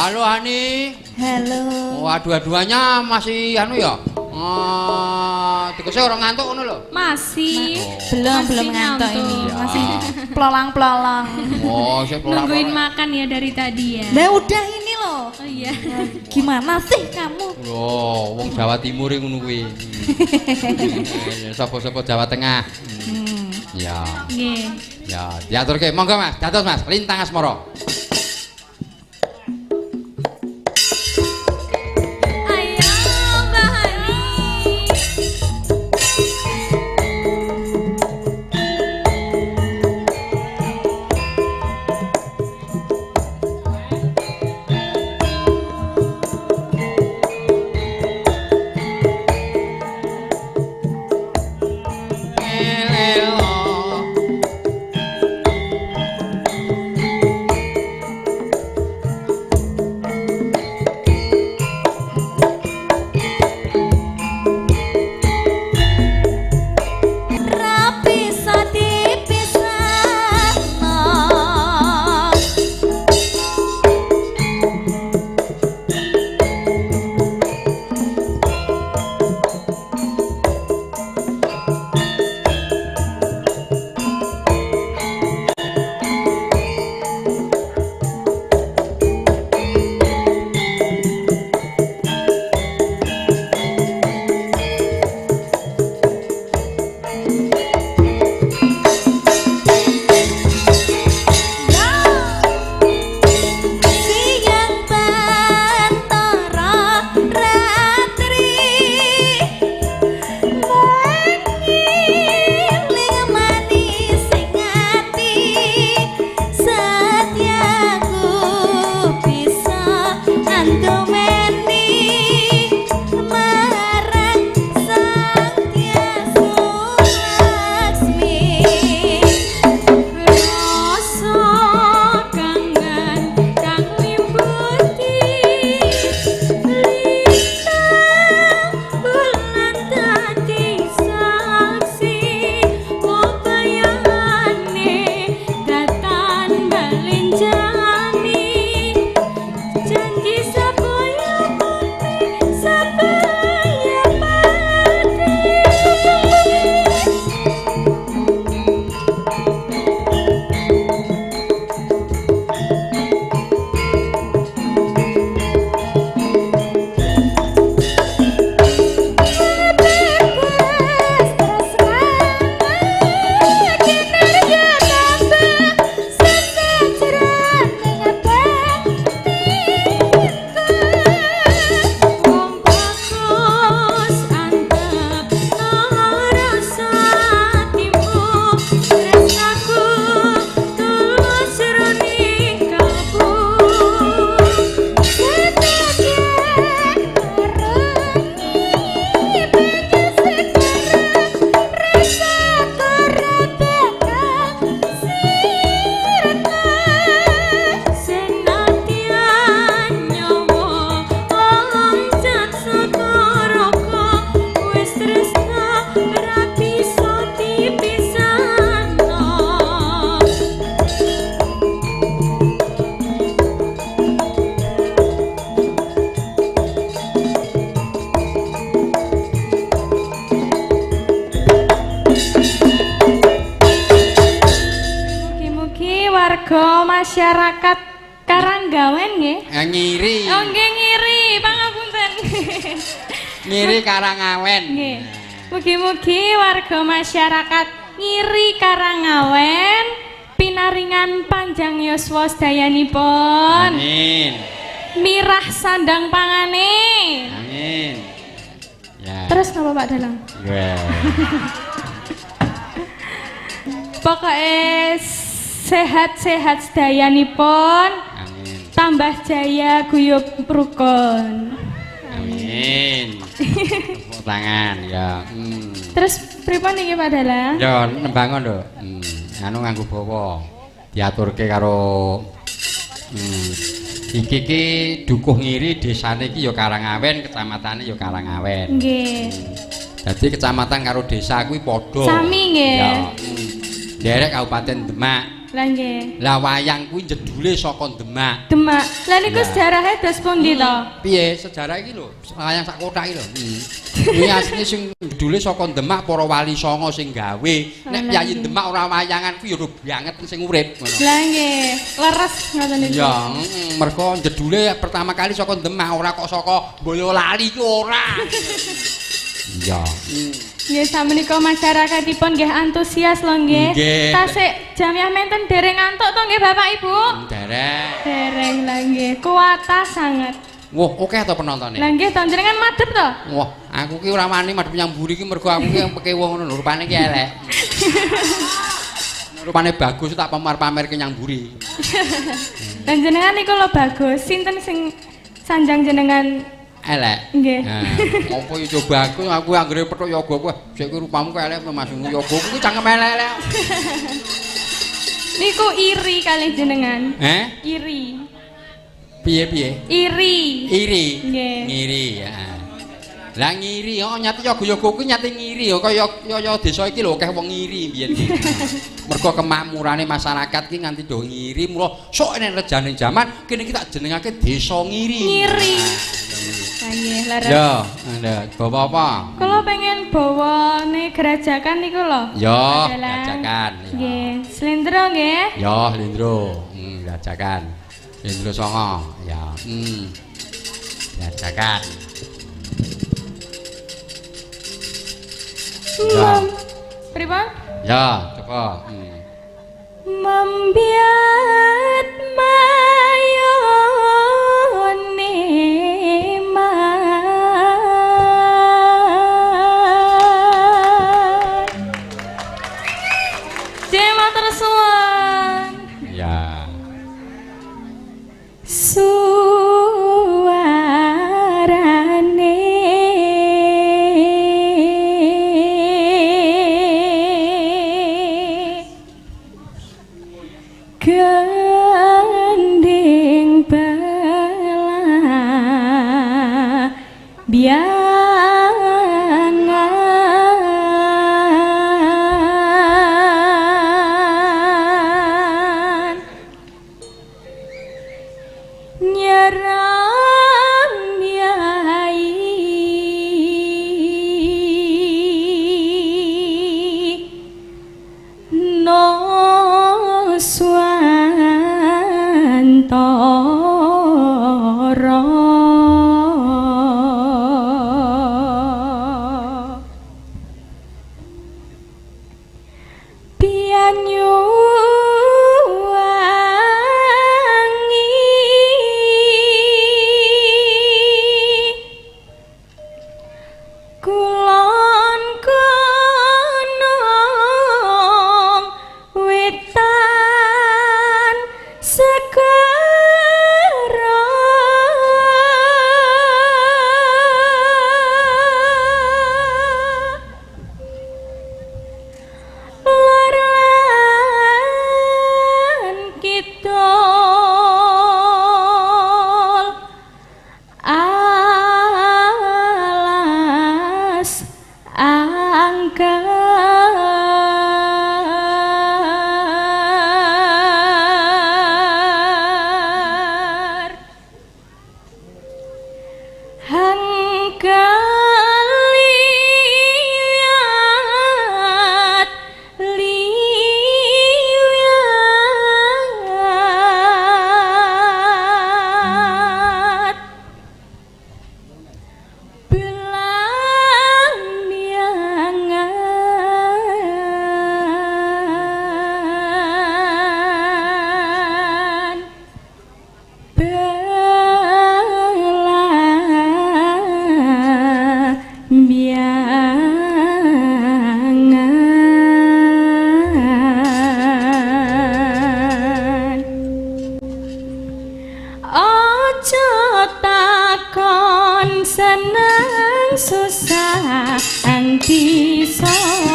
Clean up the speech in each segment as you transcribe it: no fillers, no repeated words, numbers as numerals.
Halo Hani. Halo. Oh, dua-duanya masih anu ya? Dikasih orang ngantuk ngono lho. Masih. Belum ngantuk ini. Ya. Masih pelolang-pelolang. Oh, saya Nungguin makan ya dari tadi ya. Nah, udah ini loh. Oh iya. Gimana sih kamu? Loh, wong Jawa Timur ngono kuwi. Sapa-sapa Jawa Tengah. Ya. Nggih. Ya, diaturke. Monggo Mas, dados Mas, lintang asmara. Masyarakat Karanggawen nggih. Ngiri. Oh nggih ngiri, pangapunten. Ngiri Karangawen. Nggih. Mugi-mugi warga masyarakat Ngiri Karangawen pinaringan panjang yuswa sedayanipun. Amin. Mirah sandang pangane. Amin. Ya. Terus napa Pak Dalang? Yeah. Pokoknya sehat-sehat sedayanipun. Amin. Tambah jaya guyub rukun. Amin. Tepuk tangan ya. Terus pripun iki Pak Dalang? Ya nembangon lho. Anu nganggo bawa. Diaturke karo iki Dukuh Ngiri, desane iki ya Karangawen, kecamatane ya Karangawen. Nggih. Dadi kecamatan karo desa kuwi padha. Sami nggih. Ya. Derek Kabupaten Demak. Lah nggih. Lah wayang kuwi jedule saka Demak. Demak. Lah niku Lah. sejarahnya dos pundi to? Piye sejarah iki lho, wayang sak kothak iki lho. Kuwi asline sing jedule saka Demak para wali songo sing gawe. Nek Lah, Yayi nggih. Demak ora wayangan kuwi ya ora banget sing urip ngono. Lah nggih, leres ngoten niku. Ya, mergo jedule pertama kali saka Demak ora kok saka Boyolali ku ora. Iya. Nggih samenika masyarakatipun nggih antusias lho nggih. Nggih. Tasik jamiah menten dereng ngantuk to nggih Bapak Ibu? Derek. Dereng lah nggih, kuwata sangat. Wah, akeh to penontonnya. Lah nggih to jenengan madhep to? Wah, aku ki ora wani madhep nyang mburi ki mergo aku ki pekewo ngono lho, rupane ki elek. Rupane bagus tak pamer-pamer ke nyang mburi. Dan jenengan niku lho bagus, sinten sing sanjang jenengan Elek. nggih. Nah, apa yo coba aku anggere petuk yoga kuwi, sik kuwi rupamu kok elek Mas yoga kuwi cangkem elek-elek. Niku iri kalih jenengan. Iri. Piye-piye? Iri. Iri. Nggih. Ngiri ya. Lah ngiri, nyati yoga-yoga kuwi nyati ngiri kaya desa iki lho akeh wong ngiri mbiyen iki. Mergo kemakmurane masyarakat ki nganti do ngiri, mula sok enek rejane jaman kene iki tak jenengake desa ngiri. Ngiri. Lah nggih, leres. Ya, bawa apa? Kula pengen bawane gerajakan niku lho. Ya, Adalah- gerajakan. Nggih, slendro nggih. Ya, lindro. Gerajakan. Lindro songo. Ya, gerajakan. Ya. Pripun? Ya, coba. Membiat mayone man. Matur suwun. Ya. Suarane gandeng bala biangan nyerang yai no swantara pianyu kulon konong wetan segara laran kidul alas angker hangkaliat liwat Belangyangan Belangyangan Ojo takon seneng susah anti sangga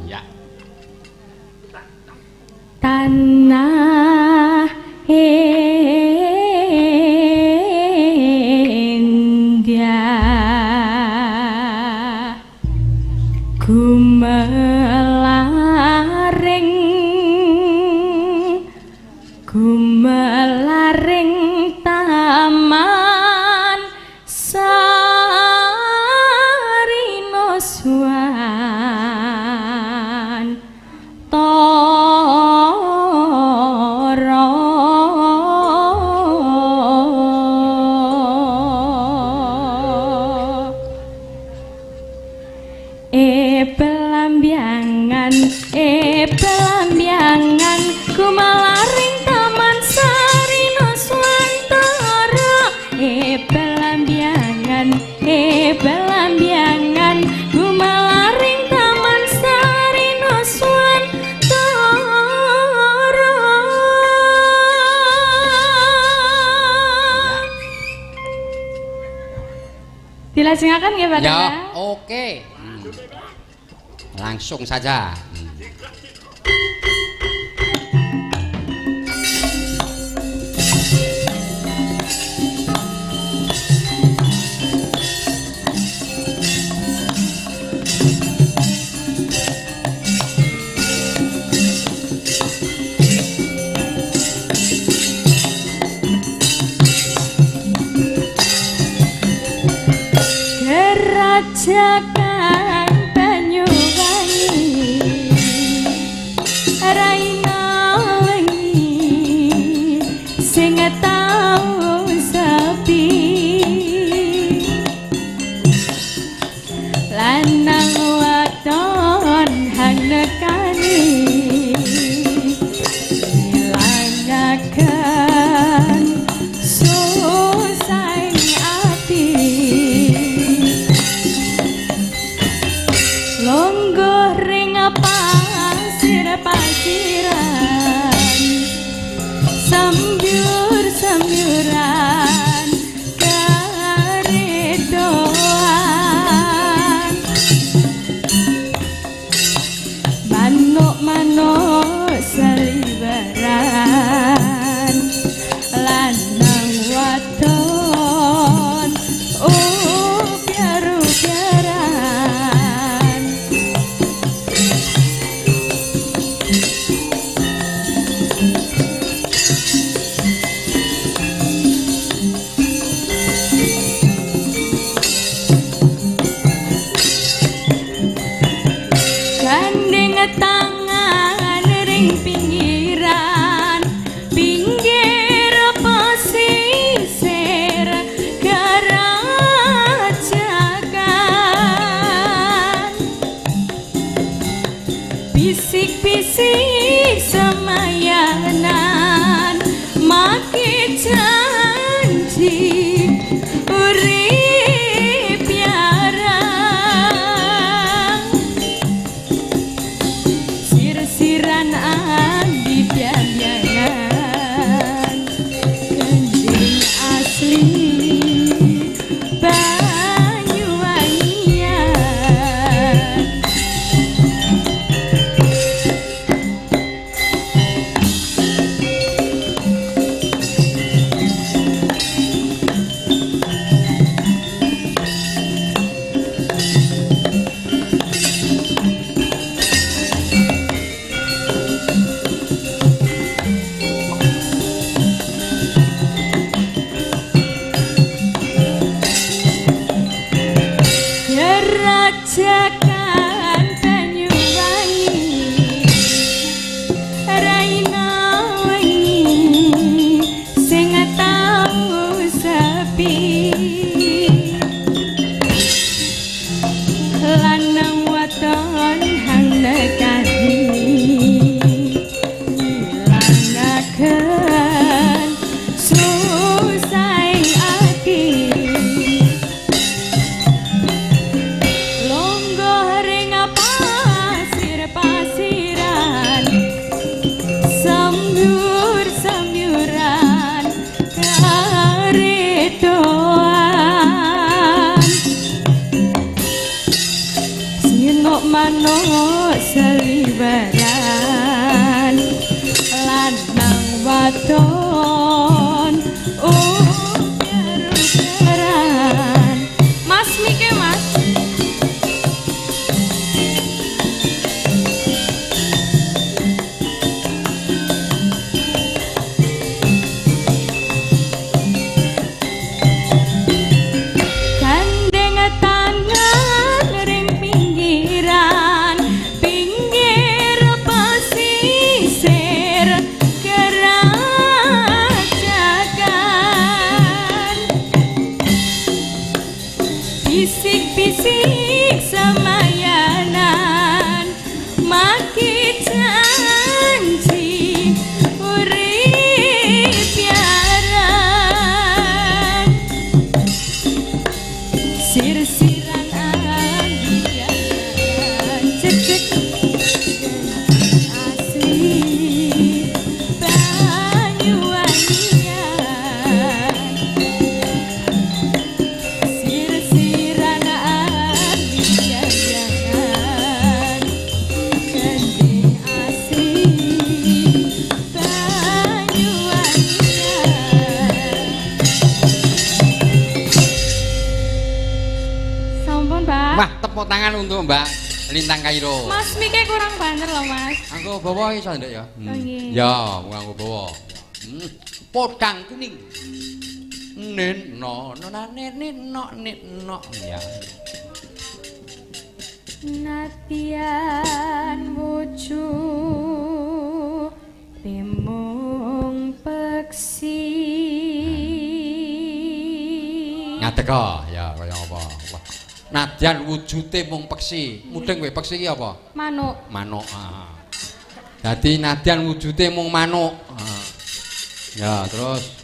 Ya. tanah endah pelambiangan pelambiangan kumalaring taman sarina swantara pelambiangan pelambiangan kumalaring taman sarina swantara. Dilajengaken nggih Pak? Ya, oke. Langsung saja. Kerajakan Banyuwangi raina wengi sing tau sepi lanang wadon hang nekani ilangaken susah ati longgo ring pasir-pasiran sambyur-sambyuran karedoan manuk-manuk salibaran lanang wadon biar-biaran gandeng tangan ring pinggiran pinggir pesisir kerajakan bisik-bisik semayanan maki janji urip piarang sir-siran andi pianyangan kenjing asli Banyuwangian. tepuk tangan untuk Mbak Lintang Kairo. Mas Mike kurang banter loh Mas. Anggo bawa iso ndek ya. Oh, nggih. Ya, anggo bawa. Podang kuning. Neno neno ya. Natian wuju timung peksi. Ngateka ya kaya apa? Nadyan wujute mung peksi. Mudeng kowe peksi iki apa? Manuk. Manuk. Dadi nadyan wujute mung manuk. Ya, terus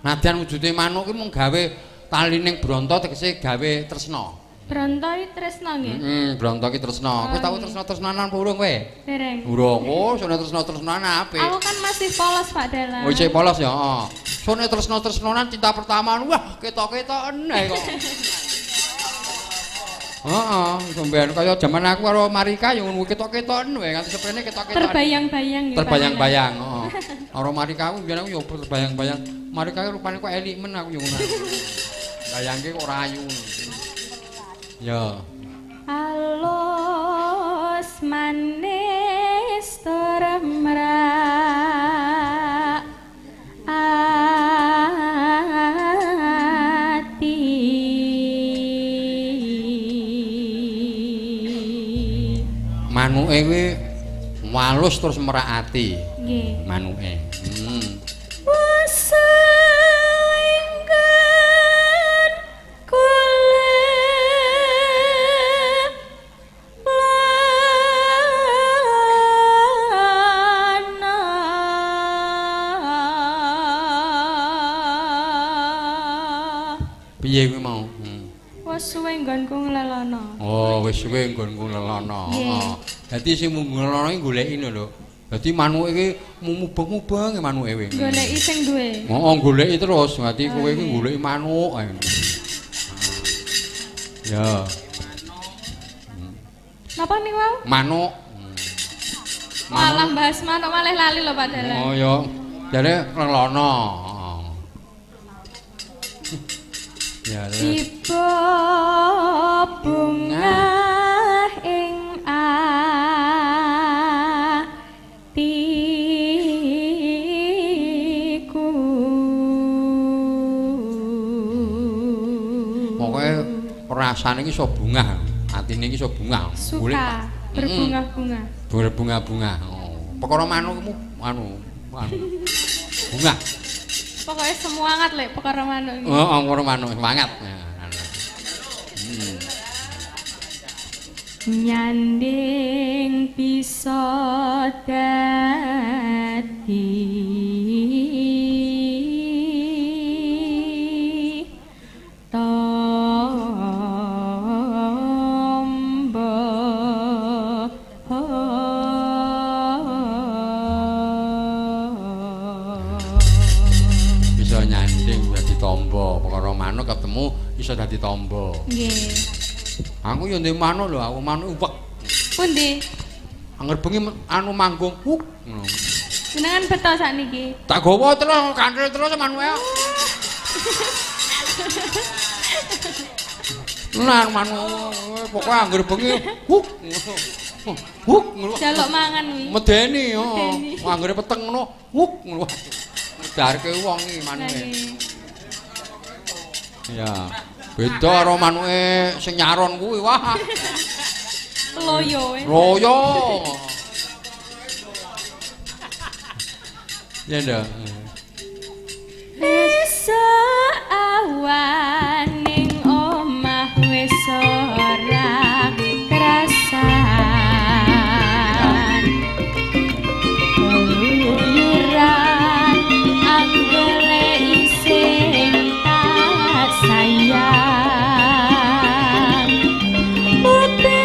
nadyan wujude manuk ki mung gawe talining bronto tegese gawe tresna. Bronto iki tresna nggih. Bronto ki tresna. Kowe tau tresna-tresnanan apa urung kowe? Dereng. Urung. Oh, sone tresna-tresnanan apik. Aku kan masih polos Pak Dalang. Oh, isih polos ya. Heeh. Sone tresna-tresnanan cinta pertama wah ketok-ketoken kok. Heeh, sampean kaya jaman aku karo Marika ya ngono ketok-ketoken wae nganti seprene ketok-ketoken. Terbayang-bayang nggih. Terbayang-bayang, heeh. Karo Marika aku biyen aku ya terbayang-bayang. Marika rupane kok elik men aku ya ngono. Bayangke kok ora ayu ngono. Ya. Alus manis turemrak ati. Manuke kuwi walus terus merak ati. Nggih. Manuke. Piye kuwi mau? Wis suwe nggonku nglelono. Oh, wis suwe nggonku nglelono. Heeh. Dadi sing nglelono iki goleki lho. Dadi manuke iki mubeng-mubeng manuke kuwi. Goleki sing duwe. Heeh, goleki terus. Dadi kowe iki goleki manuk. Ya. Napa niku wau? Manuk. Malah bahas manuk malah lali lho Pak Dalang. Oh ya. Jare nglelono. Ya, tiba bunga ing atiku. Pokoke rasane iki iso bungah, atine iki iso bungah. Suka berbunga-bunga. Berbunga-bunga. Oh. Perkara manukmu bunga. Pokoknya semangat lek perkara manuk iki. Heeh, perkara manuk semangat. Nyanding bisa dadi perkara manuk ketemu iso dadi tamba. Nggih. Aku yo ndek manuk lho, aku manuk uwek. Pundi? Angger bengi anu manggung ngono. Jenengan beto sakniki. Tak gawa terus kanthil terus manuke. Nah manuk pokoke angger bengi ngono. Jaluk mangan kuwi. Medeni yo. Anggere peteng ngono ngono. Darke wong iki manuke. Ya. Beda karo manuke sing nyaron kuwi. Wah. Loyo. Loyo. Ya ndak. Bisa awan ning omah wis ora kerasan. Keluyuran anggere isih tak sayang. Ora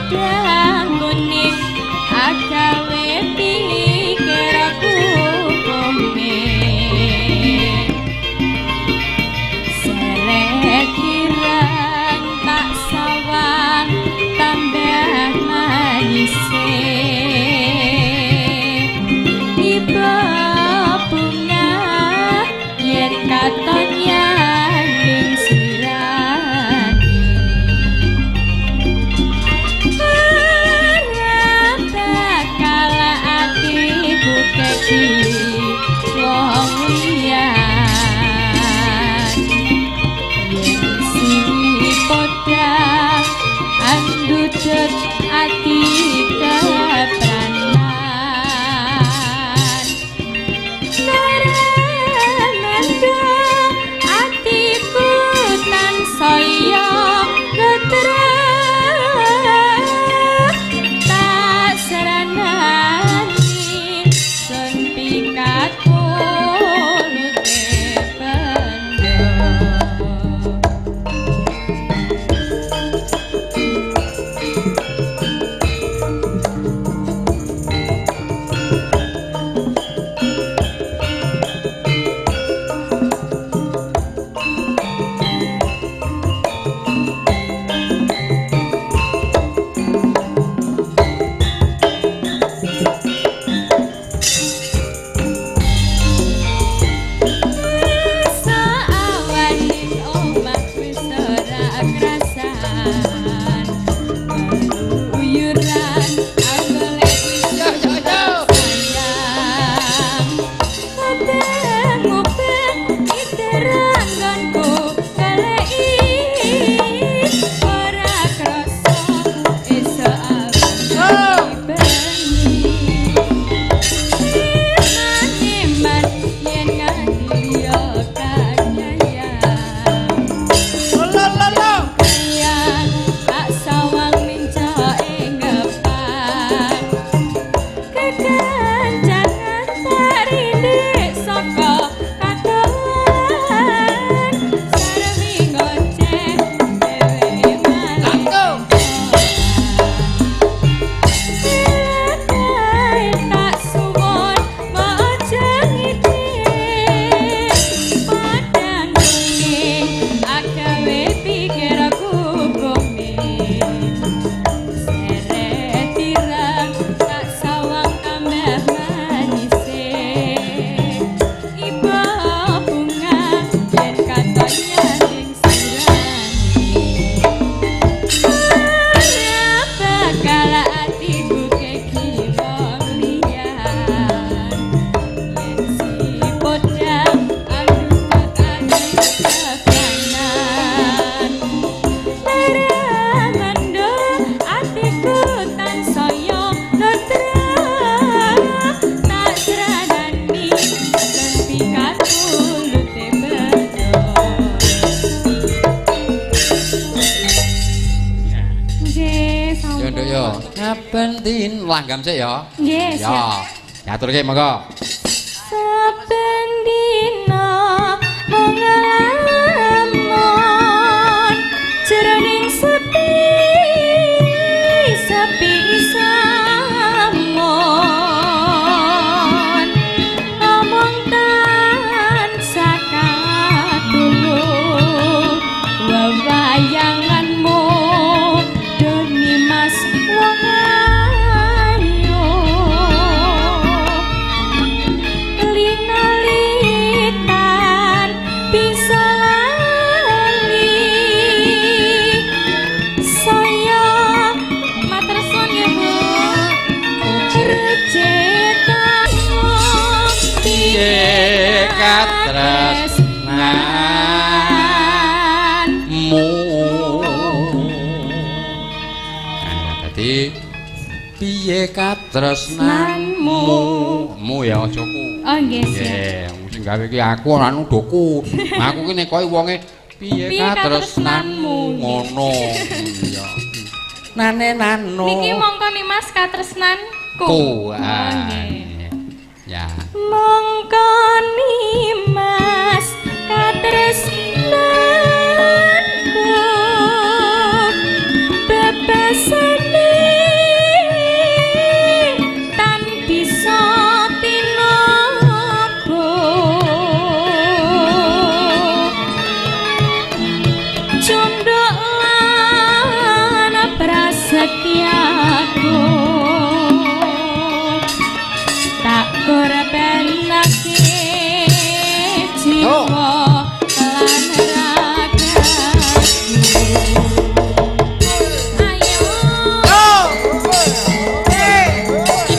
padang kuning agawe pikir aku komik selekirang tak sawang tambah manise iba bunga yen katon nyanding sirani bakal atiku keki wong liyan yen si poda andudut ati kepranan naramanda atiku tansaya getra tak seranani sun pikatku lute bendo Ngapentin langgam sik ya. Nggih, Ya. Diaturke monggo. saben dina mung ngelamun jroning sepi samun ngomong tansah katulung wewayanganmu demi mas wong ayu linalitan bisa lali saya materson ya bu recetanmu Piye katresnanmu. Dadi piye katresnanmu. Mu ya aja ku. oh nggih Nggih, sing gawe iki aku ora nuduhku. Aku ki nekoki wonge piye Piye katresnanmu katresnanmu? ngono. Iya. Nane nano. niki mongko Nimas katresnanku Ku. Oh, Ah, nggih. Ya. mongko Nimas katresnanku bebasane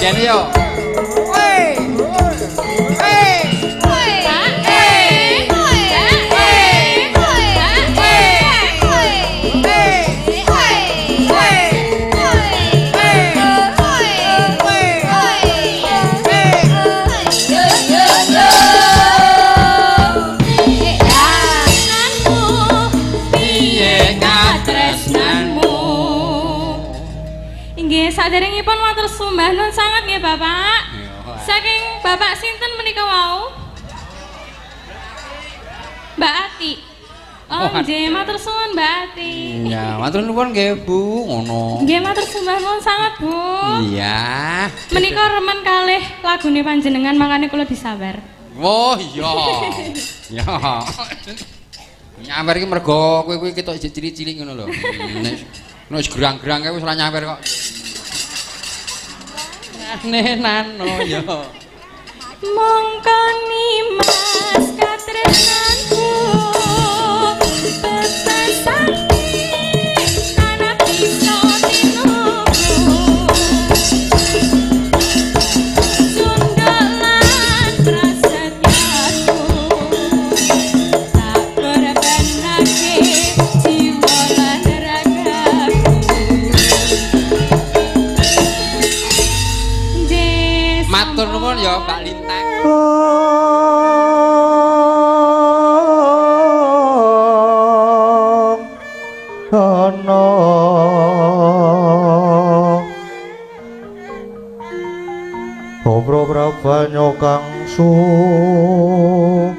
kene yo. Saderengipun matur sembah nun sangat nggih Bapak. Saking Bapak sinten menika wau? Mbak Ati. Oh, nggih matur suwun Mbak Ati. Ya, matur nuwun nggih Bu, ngono. Nggih matur sembah nun sangat Bu. Iya. Menika remen kalih lagune panjenengan makane kula disabar. Oh iya. Ya. Nyamper iki mergo kowe kuwi ketok cilik-cilik ngono lho. Nek wis gerang-gerang kae wis ora nyamper kok. Neno ya mongko nimas katresnanku pesasane anak bisa tinuku sundalan prasetyaku tak berbenake jiwa lan ragaku. Matur nuwun ya Mbak Lintang. Ana obro prabanyo kang sumirat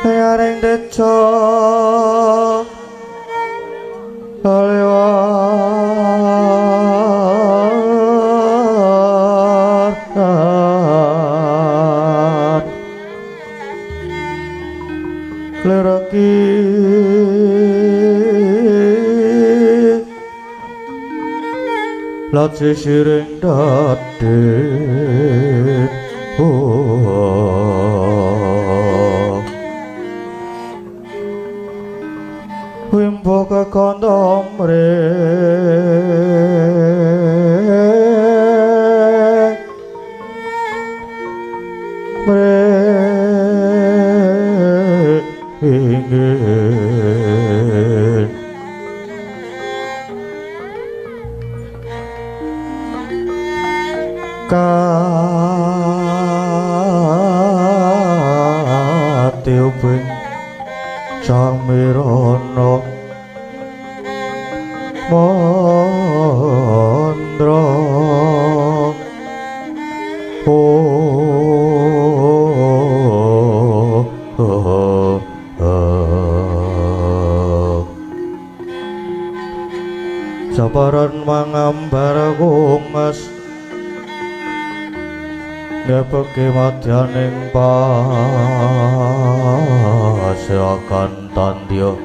yaring deca leraki laci siring dadet wimbo kekondom ingin katiuping sang mirana mandra saparan mangambar kungas ngepeke madyaning paseakan tandya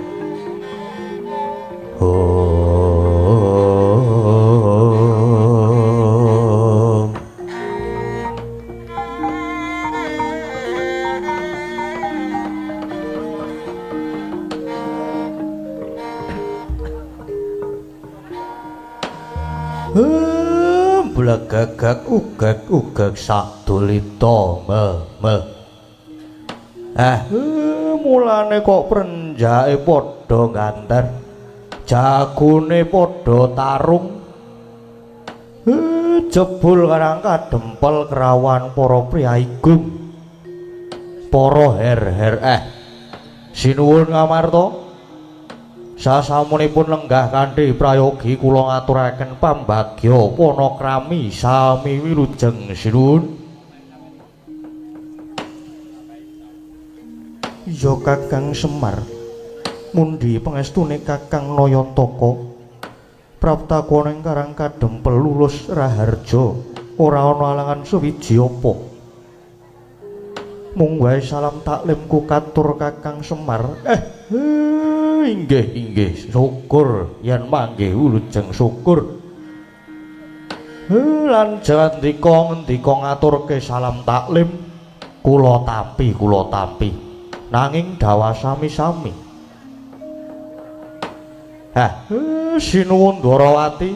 Blegagak ugag sadulita mulane kok prenjake padha ganter jagone padha tarung jebul karang kadempel kerawan para priyagung para her-her sinuwun ngamarta sasamunipun lenggah kanthi prayogi kula ngaturaken pambagya panakrami sami wilujeng sinuwun. Ya Kakang Semar mundi pangestune Kakang Nayantaka praptakoning karang kadempel lulus raharja ora ana alangan suwiji apa mung wae salam taklimku katur Kakang Semar. Inggih syukur yen manggih wilujeng syukur. Lan ngendika ngaturke salam taklim kula tampi nanging dawa sami-sami. Sinuwun Dwarawati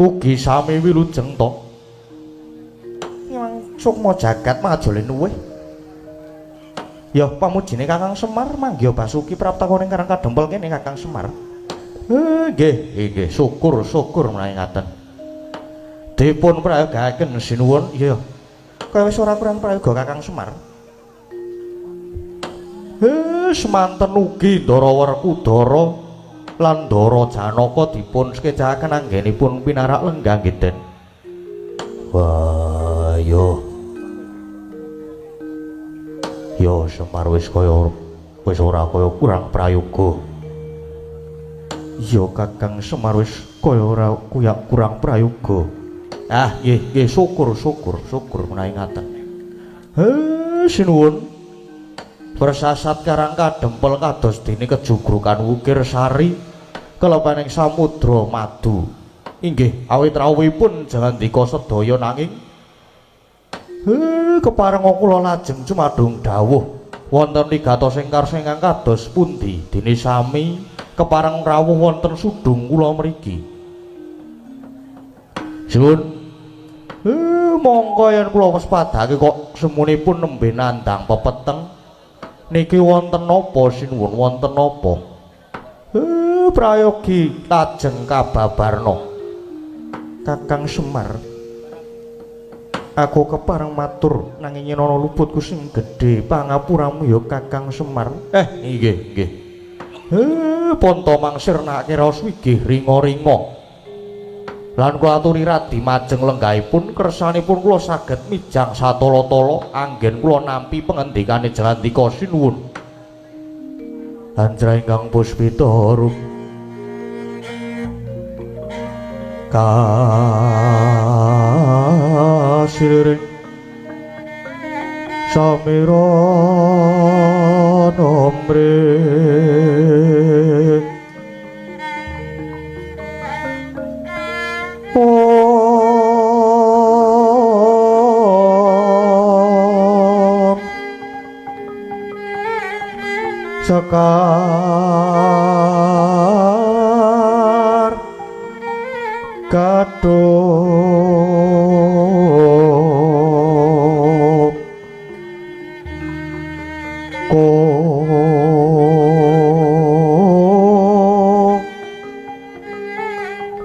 ugi sami wilujeng to. Nyang sukma jagat majole nuwih. Ya pamujine Kakang Semar mangga Basuki praptakone karang kadempel kene Kakang Semar. Nggih, syukur menawi ngaten. Dipun prayogaken sinuwun, iya. Kaya wis ora kurang prayoga Kakang Semar. Semanten ugi Ndara Werkudara lan Ndara Janaka dipun skecahaken anggenipun pinarak lenggah nggih. Wah, yo Semar wis ora kaya kurang prayoga. Iya Kakang Semar wis kaya ora kurang prayoga. Nggih syukur menawi ngaten. Sinuwun bersasat karang kadempel kados dene kejugrukan Wukir Sari kelepaning Samudra Madu. Inggih awit rawuhipun jangandika sedaya nanging kepareng kula lajeng cumadung dawuh wonten wigatos ingkang kados pundi dene sami kepareng rawuh wonten sudung kula mriki. Sinuwun mongko yen kula waspadake kok semunipun nembe nandhang pepeteng niki wonten napa sinuwun wonten napa? Prayogi lajeng kababarna Kakang Semar. Aku kepareng matur nanging yen ana luputku sing gedhe pangapuramu ya Kakang Semar. Nggih. Ponto mangsir nake raos wigih ringa-ringa. Lan kula aturi radi majeng lenggahipun kersanipun kula saged mijang satala-tala anggen kula nampi pengendikane jangandika sinuwun. Anjra ingkang puspita harum kasiliring samira nomre Sekar kaduk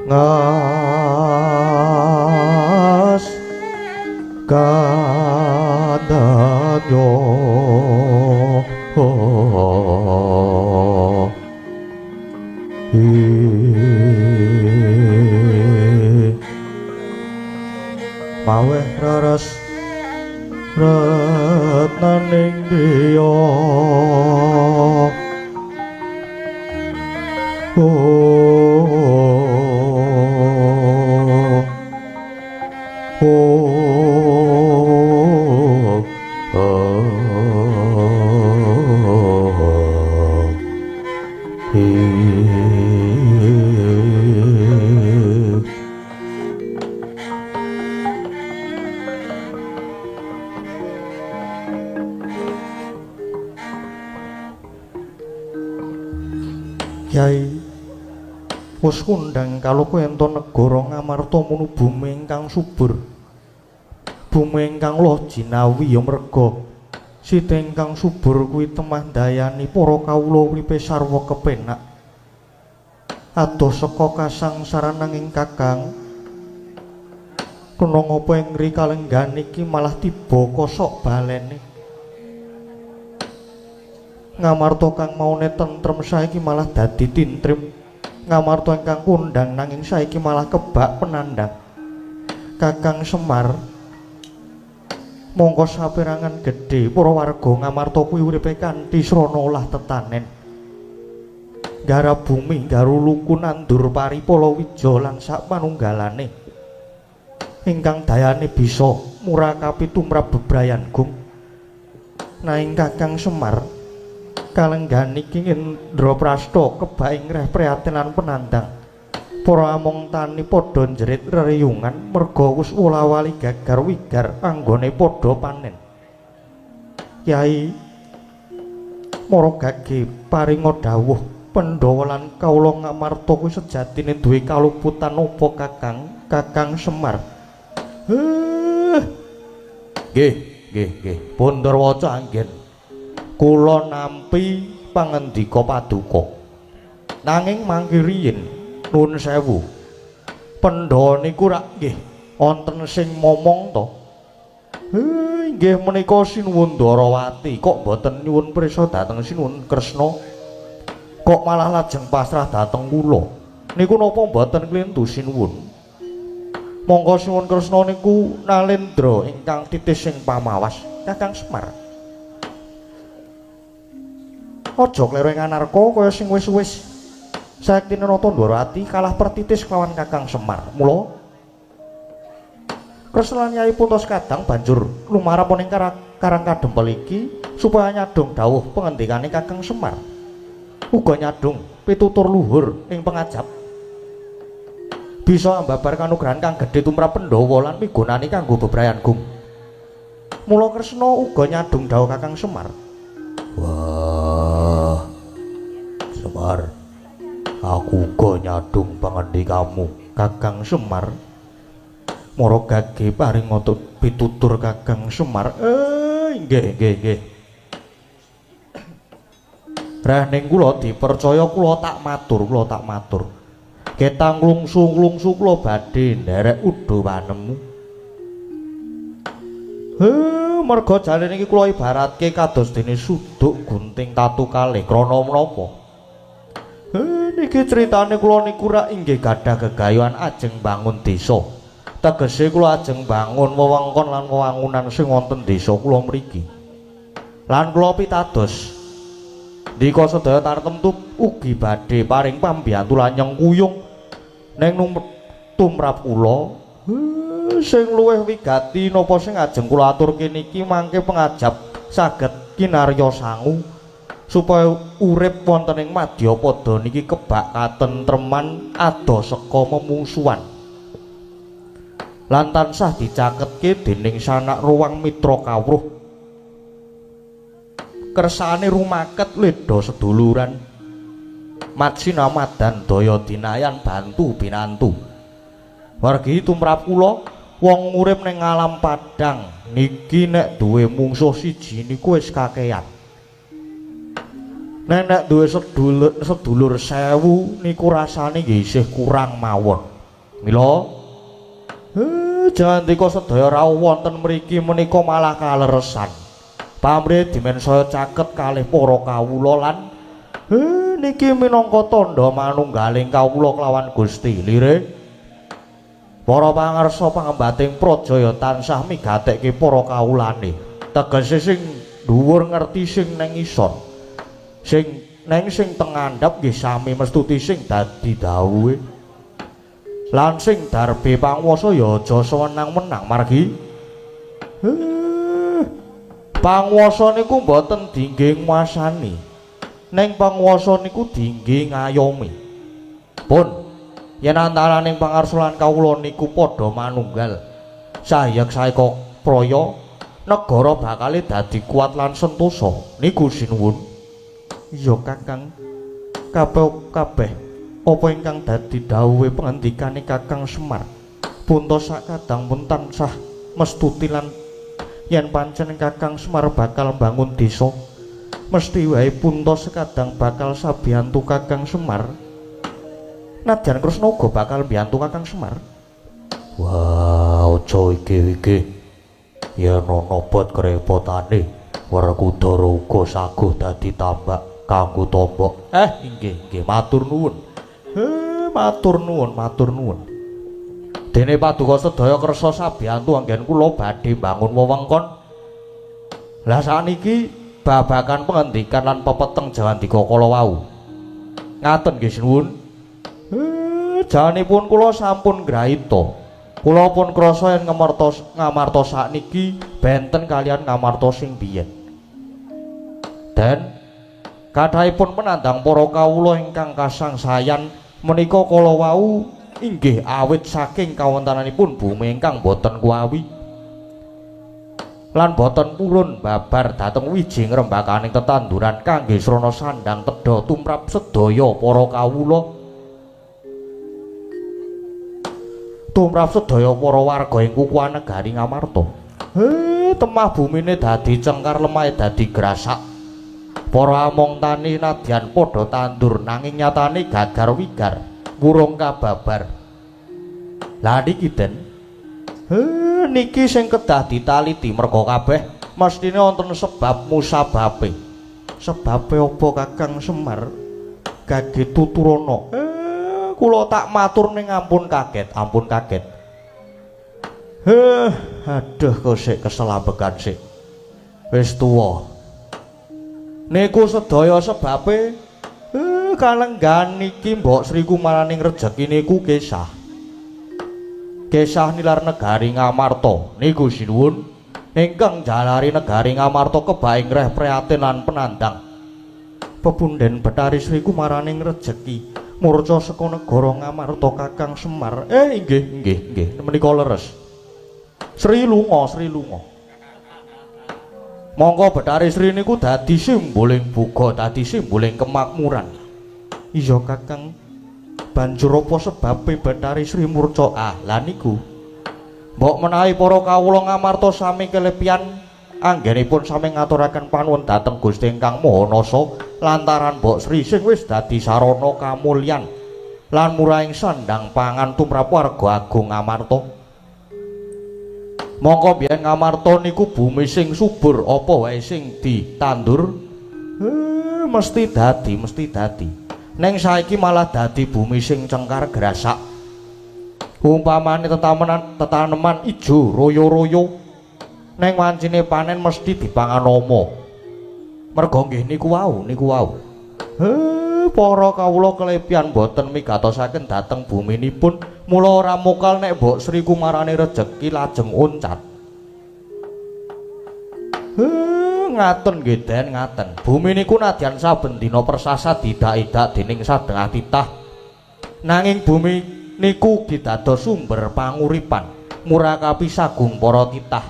ngas kadadyo maweh raras retnaning diya Kyai wis kundang kaloka ento negara Ngamarta munu bumi ingkang subur, bumi ingkang loh jinawi ya merga sida ingkang subur kuwi temah dayani para kawula uripe sarwa kepenak adoh saka kasangsaran nanging Kakang kena ngapa ing ngri kalenggan iki malah tiba kosok balene. Ngamarta kang maune tentrem saiki malah dadi tintrim. Ngamarta ingkang kundang nanging saiki malah kebak penandang. Kakang Semar mongko saperangan gedhe para warga Ngamarta kuwi uripe kanthi srana olah tetanen. Garap bumi garuluku nandur pari palawija lan sak panunggalane ingkang dayane bisa murakapi tumrap bebrayan gung. Nanging Kakang Semar kalenggan iki Indraprasta kebak ing reh prihatin penandang. Para among tani padha njerit reriyungan merga wis wola-wali gagar wigar anggone padha panen. Kyai Mara gage paringa dawuh Pandhawa lan kawula Ngamarta kuwi sejatine duwe kaluputan apa Kakang Semar. Nggih. Pandhawaca anggen. Kula nampi pangandika paduka. Nanging mangke riyin nuwun sewu. Pandhawa niku rak nggih wonten sing momong to. Nggih menika Sinuwun Darawati kok boten nyuwun prisa dhateng Sinuwun Kresna. Kok malah lajeng pasrah dhateng kula. Niku napa boten klintu Sinuwun? Monggo Sinuwun Kresna niku nalendra ingkang titis sing pamawas Kakang Semar. Aja klereng anarka kaya sing wis-wis. Saektine Rata Ndarawati kalah pertitis kelawan Kakang Semar. Mula Kresna Nyai Puntos Kadang banjur lumarap ning karang kadempel iki supaya nyadong dawuh pengendikane Kakang Semar. Uga nyadong pitutur luhur ing pengajap. Bisa ambabar kanugrahan kang gedhe tumrap Pandhawa lan migunani kanggo bebrayan gung. Mula Kresna uga nyadong dawuh Kakang Semar. Wah, Semar, aku uga nyadong pangandikamu Kakang Semar. Mara gage paringa pitutur Kakang Semar. Nggih. Raning kula dipercaya kula tak matur. Ketang lungsu kula badhe nderek udo wanemu. Merga jalene iki kula ibaratke kados dene suduk gunting tatu kalih krana menapa? Niki critane kula niku rak inggih gadah gegayuhan ajeng bangun desa. Tegese kula ajeng bangun wewengkon lan wewangunan sing wonten desa kula mriki. Lan kula pitados dika sedaya tartemtu ugi badhe paring pambiyantu lan nyengkuyung ning tumrap kula. Sing luwih wigati napa sing ajeng kula aturke niki mangke pengajap saged kinarya sangu supaya urip wonten ing Madyapada niki kebak katentreman ada saka memungsuhan lan tansah dicaketke dening sanak ruwang mitra kawruh kersane rumaket leda seduluran matsinaman daya dinayan bantu binantu wargi tumrap kula wong urip ning alam padang niki nek duwe mungsuh siji niku wis kakehan nek duwe sedulur 1000 niku rasane nggih isih kurang mawon mila jandika sedaya rawuh wonten mriki menika malah kaleresan pamrih dimen saya caket kalih para kawula lan niki minangka tandha manunggaling kawula kelawan Gusti lire para pangarsa pangembating prajaya tansah migatekke para kawulane tegese sing dhuwur ngerti sing neng isor sing neng sing tengandhap nggih sami mestuti sing dadi dawuhe lan sing darbe panguwasa ya aja sewenang-wenang margi panguwasa niku mboten dinggih nguasani ning panguwasa niku dinggih ngayomi pun yen antaraning pangarsa lan kawula niku padha manunggal sayek saeka praya negara bakal dadi kuat lan sentosa niku sinuwun iya Kakang kabeh apa ingkang dadi dawuhe pengendikane Kakang Semar puntos sakadang pun tansah mestuti lan yen pancen Kakang Semar bakal bangun desa mesti wae puntos sakadang bakal sabiyantu Kakang Semar nadyan Kresna uga bakal mbiyantu Kakang Semar. Wah, aja iki yen ana bot krepotane Werkudara uga saguh dadi tambak kanggo tombok. Nggih, matur nuwun. Matur nuwun. Dene paduka sedaya kersa sabiyantu anggen kula badhe bangun wewengkon. Lah sakniki babagan pengendikan lan pepeteng jawandika kala wau. Ngaten nggih sinuwun. Janipun kula sampun grahita. Kula pun krasa yen ngamarta sakniki benten kalian ngamarta sing biyen. Dan kathahipun menandang para kawula ingkang kasangsayan menika kala wau inggih awit saking kawontenanipun bumi ingkang boten kuawi. lan boten purun babar dhateng wijing rembakaning tetanduran kangge srana sandhang tedha tumrap sedaya para kawula. Tumrap sedaya para warga ing kukuhan negari Ngamarta. Temah bumine dadi cengkar lemahe dadi grasak. Para among tani nadyan padha tandur nanging nyatane gagar wigar, wurung kababar. Lah niki den. Niki sing kedah ditaliti merga kabeh mestine wonten sebab musababe. Sebabe apa Kakang Semar? Gage tuturana. Kula tak matur ning ampun kaget, ampun kaget. Aduh kok sik keselambekan sik. Wis tuwa. Niku sedaya sebabe kalenggan niki Mbok Sri Kumaraning rejeki niku kesah. Kesah nilar negari Ngamarta niku sinuwun ingkang jalari negari Ngamarta kebaing reh prihatin lan penandang. Pepunden Bathari Sri Kumaraning rejeki murca saka negara Ngamarta Kakang Semar. Nggih menika leres. Sri lunga, Sri lunga. Monggo Bathari Sri niku dadi simboling buga, dadi simboling kemakmuran. Iya Kakang. Banjur apa sebabe Bathari Sri murca? Lah niku. Mbok menawi para kawula Ngamarta sami kelepian anggenipun sami ngaturaken panuwun dhateng Gusti ingkang Maha Nasa lantaran Mbok Sri sing wis dadi sarana kamulyan lan murahing sandhang pangan tumrap warga agung Ngamarta. Mongko biyen Ngamarta niku bumi sing subur, apa wae sing ditandur mesti dadi. Neng saiki malah dadi bumi sing cengkar grasak. Umpamane tetaneman ijo royo-royo, neng wancine panen mesti dipangan ama. Merga nggih niku wau. Para kawula kelepian boten migatosaken dhateng buminipun, mula ora mokal nek Mbok Sri Kumaraning rejeki lajeng uncat. Ngaten nggih Den, ngaten. Bumi niku nadyan saben dina persasa didak-idak dening sadengah titah. Nanging bumi niku ugi dados sumber panguripan, murakapi sagung para titah.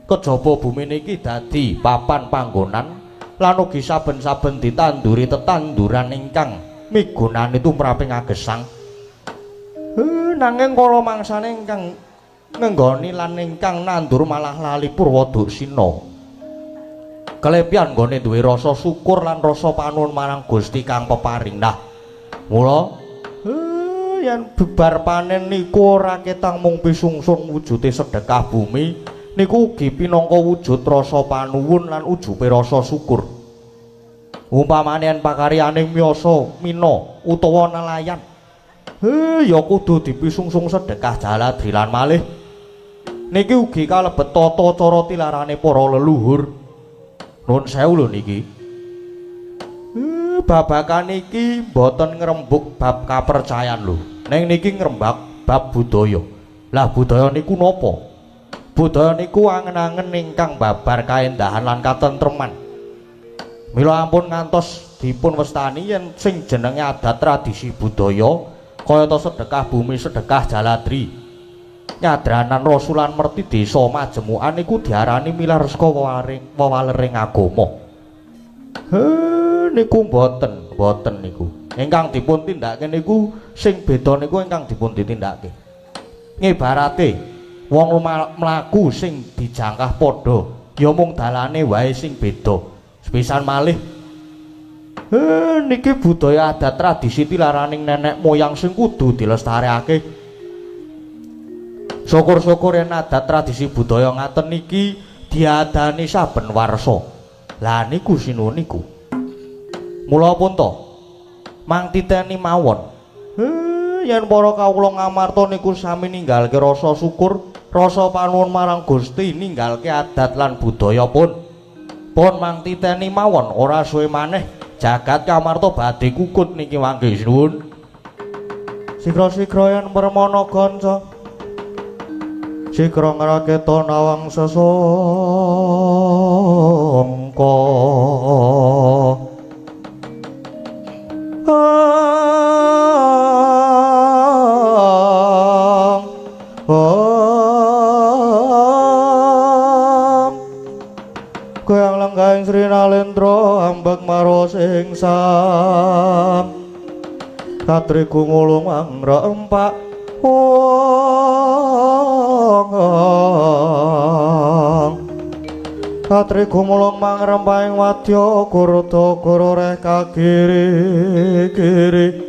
Kejaba bumi niki dadi papan panggonan lan ugi saben-saben ditanduri tetanduran ingkang migunani tumraping agesang. Nanging kala mangsane ingkang ngenggoni lan ingkang nandur malah lali Purwodursina. Kelepian nggone duwe rasa syukur lan rasa panuwun marang Gusti kang peparing. Nah, mula yen bebar panen niku ora ketang mung pisungsung wujude sedekah bumi, niku ugi pinangka wujud rasa panuwun lan ujube rasa syukur. Umpamane yen pakaryaning miyasa mina utawa nelayan, ya kudu dipisungsung sedekah jaladri lan malih niki ugi kalebet tata cara tilarane para leluhur. Nuwun sewu lho niki. Babakan iki mboten ngrembug bab kapercayan lho. Ning niki ngrembak bab budaya. Lah budaya niku napa? Budaya niku angen-angen ingkang babar kaendahan lan katentreman. Mila ampun ngantos dipun wastani yen sing jenenge adat tradisi budaya kayata sedekah bumi, sedekah jaladri, nyadranan rasulan merti desa majemukan niku diarani milar saka wewalering agama. Niku mboten niku. Ingkang dipun tindakake niku sing beda niku ingkang dipun ditindakake. Ngibarate wong mlaku sing dijangkah padha ya mung dalane wae sing beda. Sepisan malih niki budaya adat tradisi tilaraning nenek moyang sing kudu dilestarekake. Syukur-syukur yen adat tradisi budaya ngaten niki diadani saben warsa. Lah niku sinuwun niku. Mula pun to mang titeni mawon. Yen para kawula Ngamarta niku sami ninggalke rasa syukur, rasa panuwun marang Gusti, ninggalke adat lan budaya pun mang titeni mawon. Ora suwe maneh jagat Ngamarta badhe kukut niki mangke sinuwun. Sigra-sigra yen permana kanca, sigra ngraketa nawang sesangka. langgahing Sri Nalendra ambek maros ingsan katri gumulung angrempak katri gumulung mangrempahing wadya kurta kuroreh kagiri-giri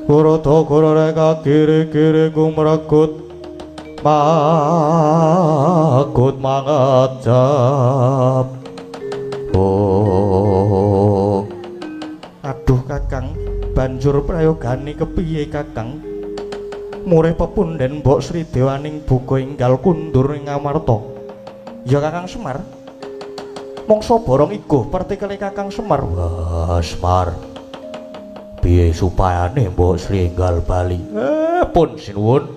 kurta kuroreh kagiri-giri gumregut magut mangejap. Oh aduh kakang banjur prayogane kepiye kakang murih pepunden mbok Sri Dewaning buka enggal kundur ing Ngamarta ya Kakang Semar mongso borong iguh pertikele Kakang Semar. Wah Semar piye supayane mbok Sri enggal bali pun sinuwun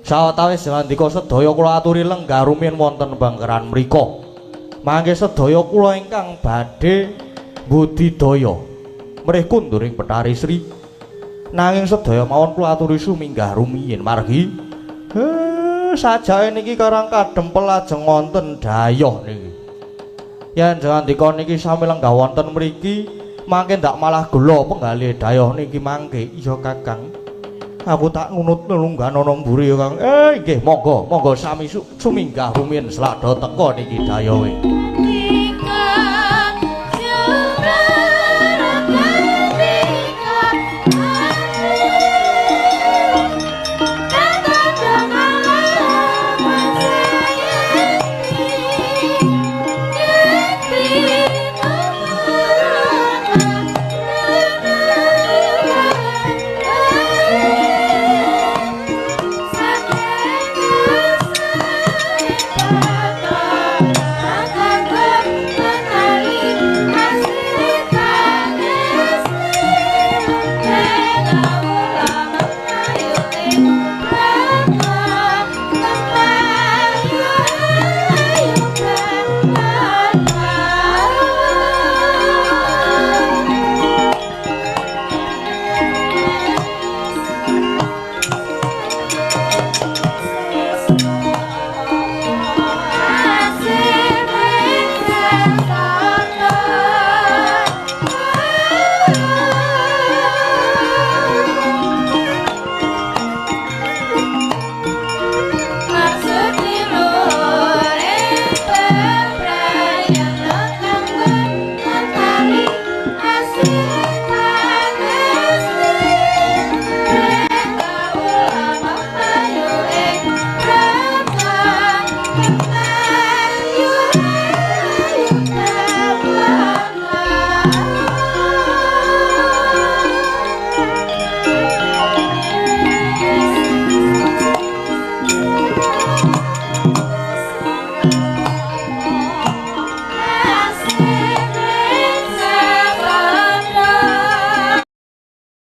sawetawis ngandika sedaya kula aturi lenggah rumiyin wonten bangkeran mriku. Mangke sedaya kula ingkang badhe budidaya mrih kunduring Betari Sri. Nanging sedaya mawon kula aturi suminggah rumiyin margi. Sajake niki karang kadempel lajeng wonten dayoh niki. Yen ngandika niki sami lenggah wonten mriki mangke ndak malah gelo penggalih dayoh niki mangke. Iya Kakang. Aku tak ngunut nulunggan ana mburi ya Kang. Nggih, monggo sami suminggah rumiyin selada teka niki dayohe.